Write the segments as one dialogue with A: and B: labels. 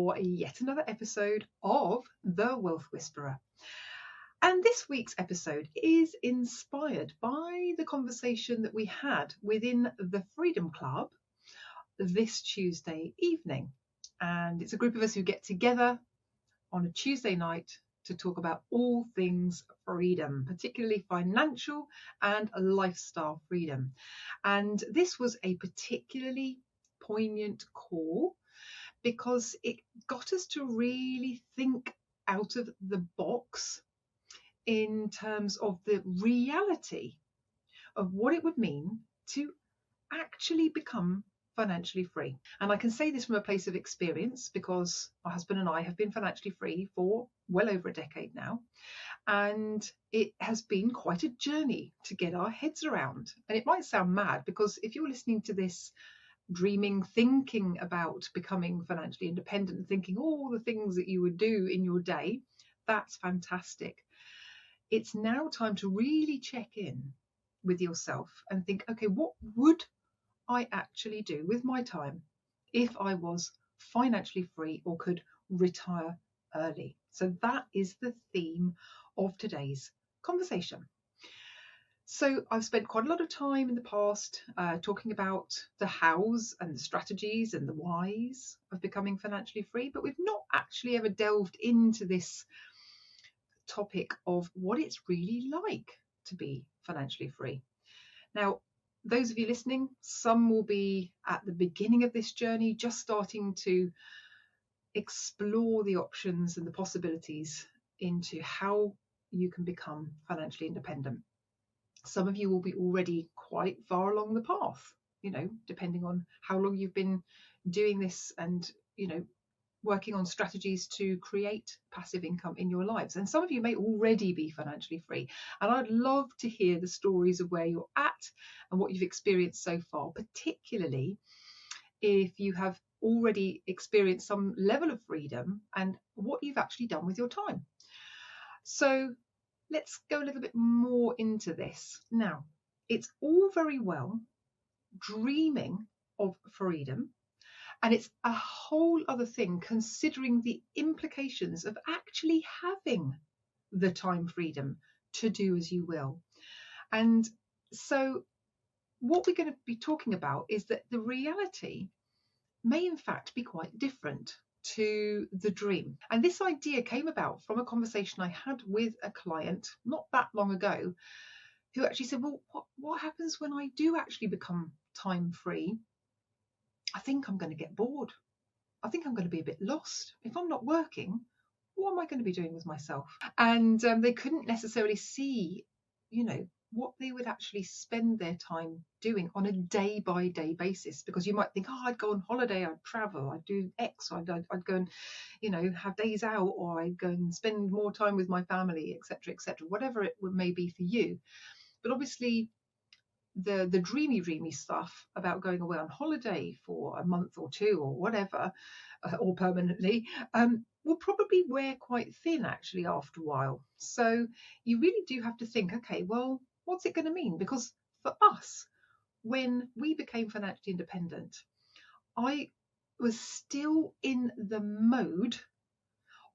A: for yet another episode of The Wealth Whisperer. And this week's episode is inspired by the conversation that we had within the Freedom Club this Tuesday evening. And it's a group of us who get together on a Tuesday night to talk about all things freedom, particularly financial and lifestyle freedom. And this was a particularly poignant call because it got us to really think out of the box in terms of the reality of what it would mean to actually become financially free. And I can say this from a place of experience because my husband and I have been financially free for well over a decade now. And it has been quite a journey to get our heads around. And it might sound mad because if you're listening to this dreaming, thinking about becoming financially independent, thinking all the things that you would do in your day, that's fantastic. It's now time to really check in with yourself and think, okay, what would I actually do with my time if I was financially free or could retire early? So that is the theme of today's conversation. So I've spent quite a lot of time in the past talking about the hows and the strategies and the whys of becoming financially free, but we've not actually ever delved into this topic of what it's really like to be financially free. Now, those of you listening, some will be at the beginning of this journey, just starting to explore the options and the possibilities into how you can become financially independent. Some of you will be already quite far along the path, depending on how long you've been doing this and, working on strategies to create passive income in your lives. And some of you may already be financially free. And I'd love to hear the stories of where you're at and what you've experienced so far, particularly if you have already experienced some level of freedom and what you've actually done with your time. So let's go a little bit more into this. Now, it's all very well dreaming of freedom, and it's a whole other thing considering the implications of actually having the time freedom to do as you will. And so what we're going to be talking about is that the reality may in fact be quite different to the dream. And this idea came about from a conversation I had with a client not that long ago who actually said, well, what happens when I do actually become time free? I think I'm going to get bored. I think I'm going to be a bit lost. If I'm not working, what am I going to be doing with myself? And they couldn't necessarily see, what they would actually spend their time doing on a day-by-day basis. Because you might think, I'd go on holiday, I'd travel, I'd do X, I'd go and, have days out, or I'd go and spend more time with my family, etc., whatever it may be for you. But obviously, the dreamy stuff about going away on holiday for a month or two or whatever, or permanently, will probably wear quite thin actually after a while. So you really do have to think, okay, well, what's it going to mean? Because for us, when we became financially independent, I was still in the mode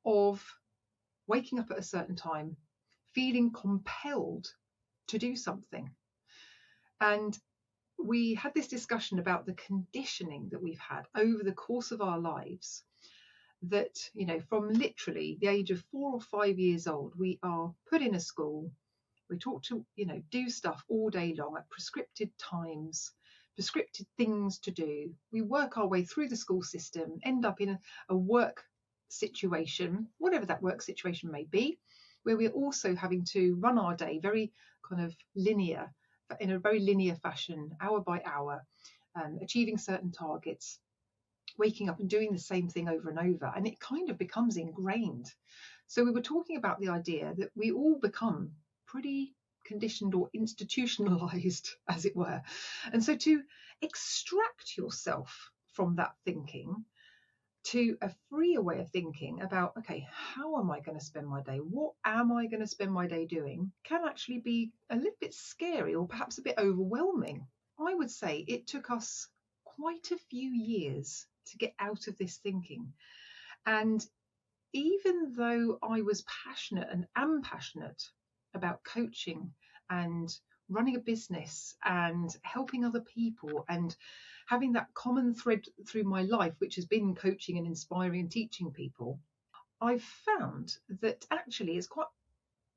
A: of waking up at a certain time, feeling compelled to do something. And we had this discussion about the conditioning that we've had over the course of our lives, that, from literally the age of 4 or 5 years old, we are put in a school, we talk to, do stuff all day long at prescripted times, prescripted things to do. We work our way through the school system, end up in a work situation, whatever that work situation may be, where we're also having to run our day very kind of in a very linear fashion, hour by hour, achieving certain targets, waking up and doing the same thing over and over, and it kind of becomes ingrained. So we were talking about the idea that we all become pretty conditioned or institutionalized, as it were. And so to extract yourself from that thinking to a freer way of thinking about, okay, how am I going to spend my day? What am I going to spend my day doing? Can actually be a little bit scary or perhaps a bit overwhelming. I would say it took us quite a few years to get out of this thinking And even though I was passionate and am passionate about coaching and running a business and helping other people and having that common thread through my life, which has been coaching and inspiring and teaching people, I've found that actually it's quite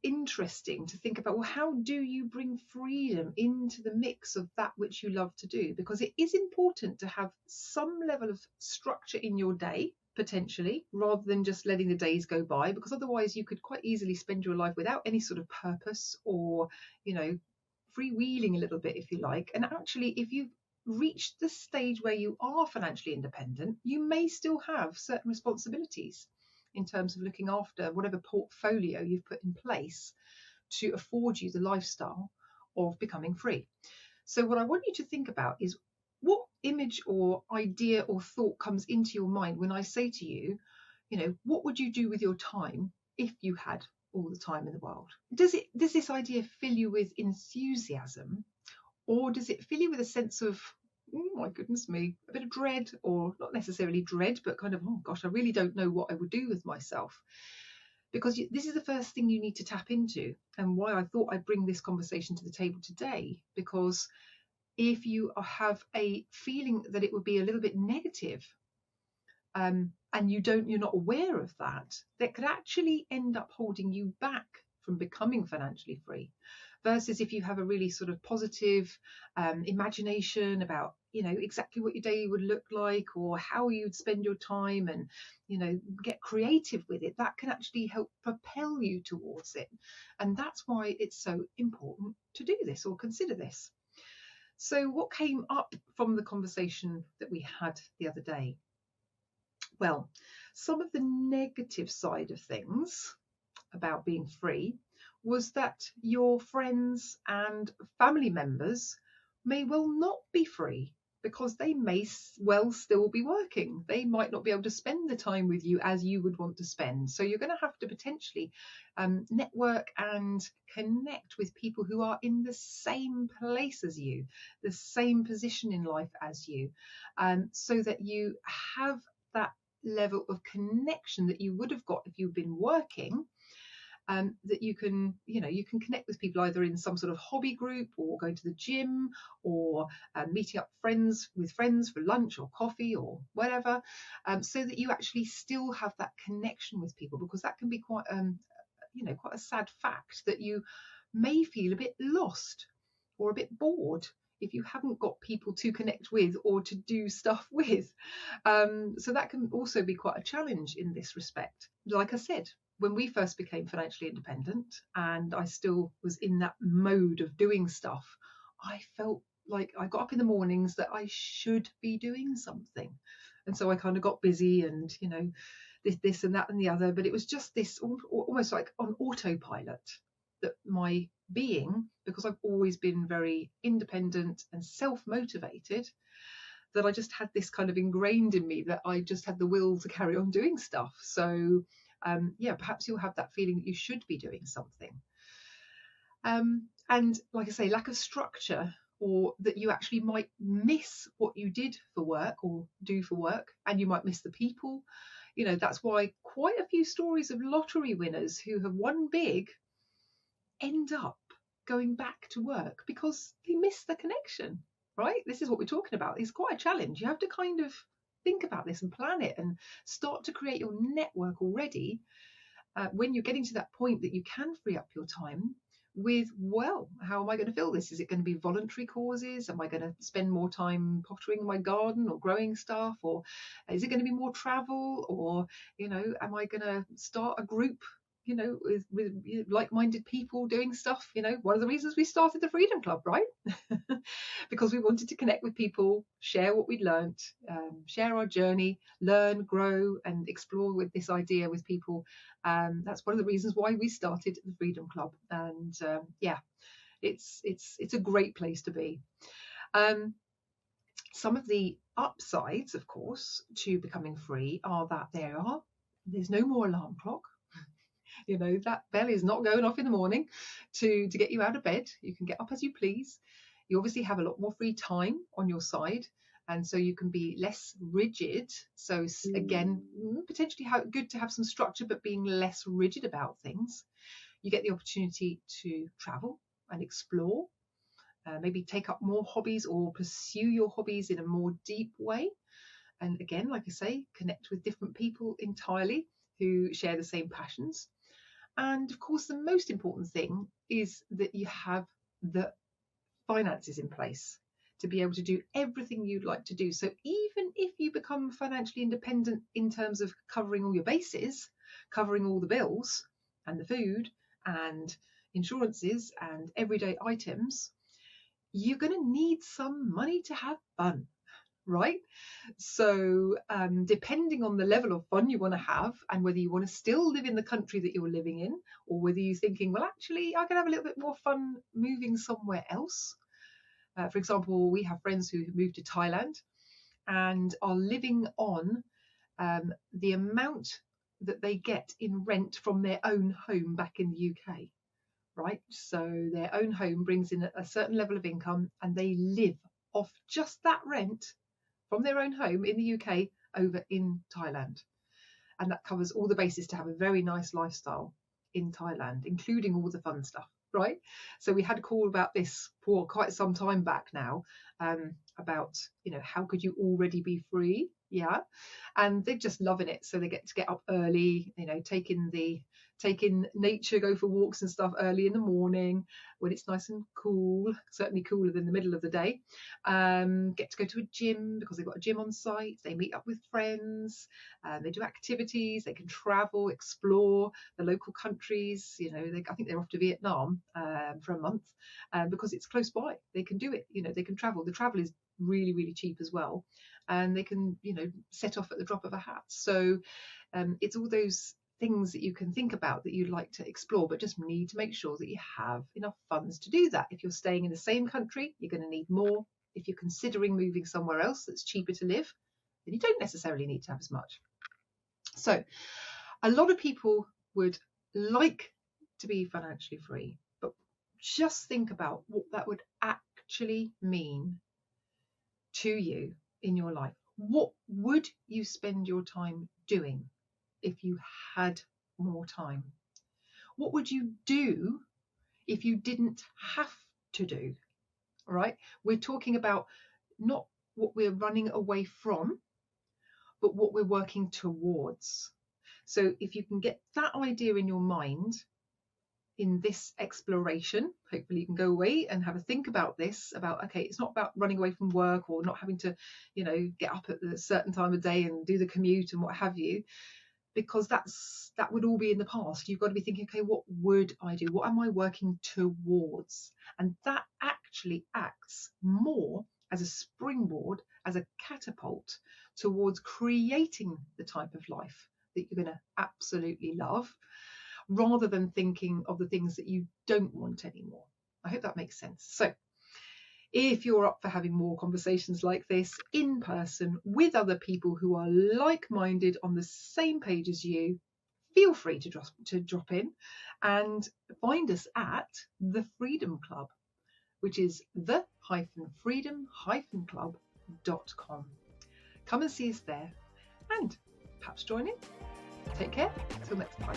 A: interesting to think about, well, how do you bring freedom into the mix of that which you love to do? Because it is important to have some level of structure in your day, potentially, rather than just letting the days go by, because otherwise you could quite easily spend your life without any sort of purpose, or freewheeling a little bit, if you like. And actually, if you've reached the stage where you are financially independent, you may still have certain responsibilities in terms of looking after whatever portfolio you've put in place to afford you the lifestyle of becoming free. So what I want you to think about is, what image or idea or thought comes into your mind when I say to you, what would you do with your time if you had all the time in the world? Does this idea fill you with enthusiasm, or does it fill you with a sense of, oh my goodness me, a bit of dread, or not necessarily dread, but kind of, oh gosh, I really don't know what I would do with myself? Because this is the first thing you need to tap into, and why I thought I'd bring this conversation to the table today. Because if you have a feeling that it would be a little bit negative, and you're not aware of that could actually end up holding you back from becoming financially free. Versus if you have a really sort of positive imagination about exactly what your day would look like, or how you'd spend your time, and get creative with it, that can actually help propel you towards it. And that's why it's so important to do this, or consider this. So what came up from the conversation that we had the other day? Well, some of the negative side of things about being free was that your friends and family members may well not be free, because they may well still be working. They might not be able to spend the time with you as you would want to spend. So you're going to have to potentially network and connect with people who are in the same place as you, the same position in life as you, so that you have that level of connection that you would have got if you've been working. That you can connect with people either in some sort of hobby group, or going to the gym, or meeting up with friends for lunch or coffee or whatever, so that you actually still have that connection with people. Because that can be quite a sad fact, that you may feel a bit lost or a bit bored if you haven't got people to connect with or to do stuff with. So that can also be quite a challenge in this respect. Like I said, when we first became financially independent and I still was in that mode of doing stuff, I felt like I got up in the mornings that I should be doing something. And so I kind of got busy, and this and that and the other, but it was just this almost like on autopilot, that my being, because I've always been very independent and self-motivated, that I just had this kind of ingrained in me that I just had the will to carry on doing stuff. So perhaps you'll have that feeling that you should be doing something. And like I say, lack of structure, or that you actually might miss what you did for work or do for work, and you might miss the people. That's why quite a few stories of lottery winners who have won big end up going back to work because they miss the connection, right? This is what we're talking about. It's quite a challenge. You have to kind of think about this and plan it and start to create your network already when you're getting to that point that you can free up your time with, well, how am I going to fill this? Is it going to be voluntary causes? Am I going to spend more time pottering in my garden or growing stuff? Or is it going to be more travel? Or, am I going to start a group, with like-minded people doing stuff? One of the reasons we started the Freedom Club, right? Because we wanted to connect with people, share what we'd learnt, share our journey, learn, grow, and explore with this idea with people. That's one of the reasons why we started the Freedom Club. And it's a great place to be. Some of the upsides, of course, to becoming free are that there's no more alarm clock. That bell is not going off in the morning to get you out of bed. You can get up as you please. You obviously have a lot more free time on your side. And so you can be less rigid. So again, potentially good to have some structure, but being less rigid about things. You get the opportunity to travel and explore, maybe take up more hobbies or pursue your hobbies in a more deep way. And again, like I say, connect with different people entirely who share the same passions. And of course, the most important thing is that you have the finances in place to be able to do everything you'd like to do. So even if you become financially independent in terms of covering all your bases, covering all the bills and the food and insurances and everyday items, you're going to need some money to have fun, right? So depending on the level of fun you want to have and whether you want to still live in the country that you're living in, or whether you're thinking, well, actually, I can have a little bit more fun moving somewhere else. For example, we have friends who moved to Thailand and are living on the amount that they get in rent from their own home back in the UK, right? So their own home brings in a certain level of income and they live off just that rent from their own home in the UK over in Thailand. And that covers all the bases to have a very nice lifestyle in Thailand, including all the fun stuff, right? So we had a call about this for quite some time back now, about, how could you already be free? Yeah. And they're just loving it. So they get to get up early, take in nature, go for walks and stuff early in the morning when it's nice and cool, certainly cooler than the middle of the day. Get to go to a gym because they've got a gym on site. They meet up with friends, they do activities, they can travel, explore the local countries. I think they're off to Vietnam for a month because it's close by. They can do it, they can travel. The travel is really, really cheap as well. And they can, set off at the drop of a hat. So it's all those things that you can think about that you'd like to explore, but just need to make sure that you have enough funds to do that. If you're staying in the same country, you're going to need more. If you're considering moving somewhere else that's cheaper to live, then you don't necessarily need to have as much. So a lot of people would like to be financially free, but just think about what that would actually mean to you in your life. What would you spend your time doing if you had more time? What would you do if you didn't have to do? All right, we're talking about not what we're running away from, but what we're working towards. So if you can get that idea in your mind in this exploration, hopefully you can go away and have a think about this, about, okay, it's not about running away from work or not having to, get up at a certain time of day and do the commute and what have you, because that would all be in the past. You've got to be thinking, okay, what would I do? What am I working towards? And that actually acts more as a springboard, as a catapult towards creating the type of life that you're going to absolutely love, rather than thinking of the things that you don't want anymore. I hope that makes sense. So if you're up for having more conversations like this in person with other people who are like-minded on the same page as you, feel free to drop in and find us at the Freedom Club, which is the-freedom-club.com. Come and see us there and perhaps join in. Take care. Till next time.